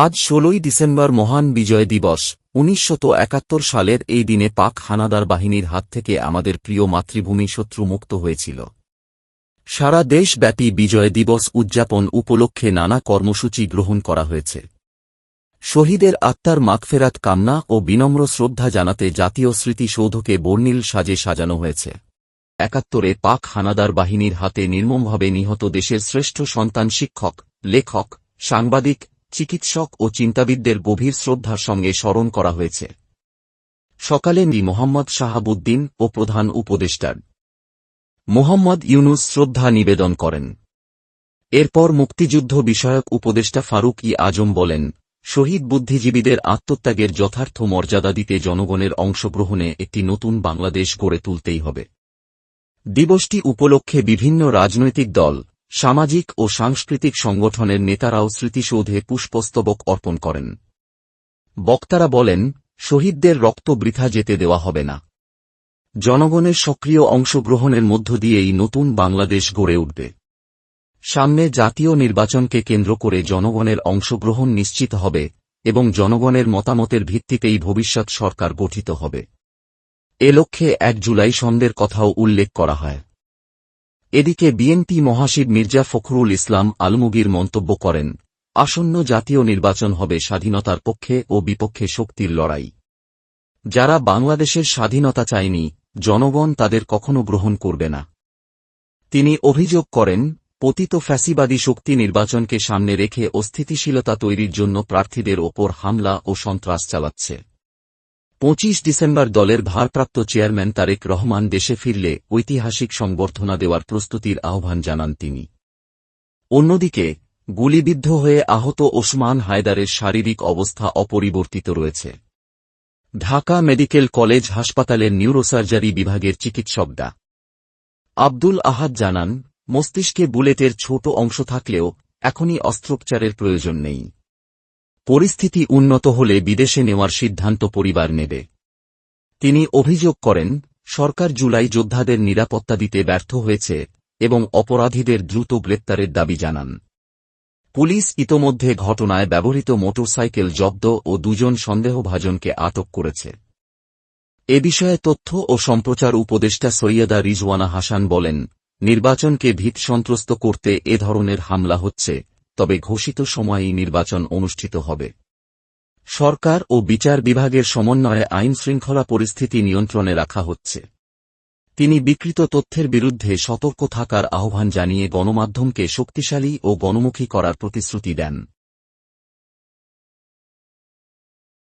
আজ ১৬ই ডিসেম্বর মহান বিজয় দিবস। ১৯৭১ সালের এই দিনে পাক হানাদার বাহিনীর হাত থেকে আমাদের প্রিয় মাতৃভূমি শত্রুমুক্ত হয়েছিল। সারা দেশব্যাপী বিজয় দিবস উদযাপন উপলক্ষে নানা কর্মসূচি গ্রহণ করা হয়েছে। শহীদের আত্মার মাগফেরাত কামনা ও বিনম্র শ্রদ্ধা জানাতে জাতীয় স্মৃতিসৌধকে বর্ণিল সাজে সাজানো হয়েছে। ৭১-এ পাক হানাদার বাহিনীর হাতে নির্মমভাবে নিহত দেশের শ্রেষ্ঠ সন্তান শিক্ষক, লেখক, সাংবাদিক, চিকিৎসক ও চিন্তাবিদদের গভীর শ্রদ্ধার সঙ্গে স্মরণ করা হয়েছে। সকালে মোহাম্মদ শাহাবুদ্দিন ও প্রধান উপদেষ্টা মোহাম্মদ ইউনুস শ্রদ্ধা নিবেদন করেন। এরপর মুক্তিযুদ্ধ বিষয়ক উপদেষ্টা ফারুক-ই আজম বলেন, শহীদ বুদ্ধিজীবীদের আত্মত্যাগের যথার্থ মর্যাদা দিতে জনগণের অংশগ্রহণে একটি নতুন বাংলাদেশ গড়ে তুলতেই হবে। দিবসটি উপলক্ষে বিভিন্ন রাজনৈতিক দল, সামাজিক ও সাংস্কৃতিক সংগঠনের নেতারাও স্মৃতিসৌধে পুষ্পস্তবক অর্পণ করেন। বক্তারা বলেন, শহীদদের রক্ত বৃথা যেতে দেওয়া হবে না। জনগণের সক্রিয় অংশগ্রহণের মধ্য দিয়েই নতুন বাংলাদেশ গড়ে উঠবে। সামনে জাতীয় নির্বাচনকে কেন্দ্র করে জনগণের অংশগ্রহণ নিশ্চিত হবে এবং জনগণের মতামতের ভিত্তিতেই ভবিষ্যৎ সরকার গঠিত হবে। এ লক্ষ্যে ১ জুলাই সন্ধ্যের কথাও উল্লেখ করা হয়। এদিকে বিএনপি মহাসচিব মির্জা ফখরুল ইসলাম আলমগীর মন্তব্য করেন, আসন্ন জাতীয় নির্বাচন হবে স্বাধীনতার পক্ষে ও বিপক্ষে শক্তির লড়াই। যারা বাংলাদেশের স্বাধীনতা চায়নি, জনগণ তাদের কখনো গ্রহণ করবে না। তিনি অভিযোগ করেন, পতিত ফ্যাসিবাদী শক্তি নির্বাচনকে সামনে রেখে অস্থিতিশীলতা তৈরির জন্য প্রার্থীদের ওপর হামলা ও সন্ত্রাস চালাচ্ছে। ২৫ ডিসেম্বর দলের ভারপ্রাপ্ত চেয়ারম্যান তারেক রহমান দেশে ফিরলে ঐতিহাসিক সংবর্ধনা দেওয়ার প্রস্তুতির আহ্বান জানান তিনি। অন্যদিকে, গুলিবিদ্ধ হয়ে আহত ওসমান হায়দারের শারীরিক অবস্থা অপরিবর্তিত রয়েছে। ঢাকা মেডিকেল কলেজ হাসপাতালের নিউরোসার্জারি বিভাগের চিকিৎসক ডা. আব্দুল আহাদ জানান, মস্তিষ্কে বুলেটের ছোট অংশ থাকলেও এখনই অস্ত্রোপচারের প্রয়োজন নেই। পরিস্থিতি উন্নত হলে বিদেশে নেওয়ার সিদ্ধান্ত পরিবার নেবে। তিনি অভিযোগ করেন, সরকার জুলাই যোদ্ধাদের নিরাপত্তা দিতে ব্যর্থ হয়েছে এবং অপরাধীদের দ্রুত গ্রেপ্তারের দাবি জানান। পুলিশ ইতোমধ্যে ঘটনায় ব্যবহৃত মোটরসাইকেল জব্দ ও ২ জন সন্দেহভাজনকে আটক করেছে। এ বিষয়ে তথ্য ও সম্প্রচার উপদেষ্টা সৈয়দা রিজওয়ানা হাসান বলেন, নির্বাচনকে ভীতসন্ত্রস্ত করতে এ ধরনের হামলা হচ্ছে, তবে ঘোষিত সময়েই নির্বাচন অনুষ্ঠিত হবে। সরকার ও বিচার বিভাগের সমন্বয়ে আইনশৃঙ্খলা পরিস্থিতি নিয়ন্ত্রণে রাখা হচ্ছে। তিনি বিকৃত তথ্যের বিরুদ্ধে সতর্ক থাকার আহ্বান জানিয়ে গণমাধ্যমকে শক্তিশালী ও গণমুখী করার প্রতিশ্রুতি দেন।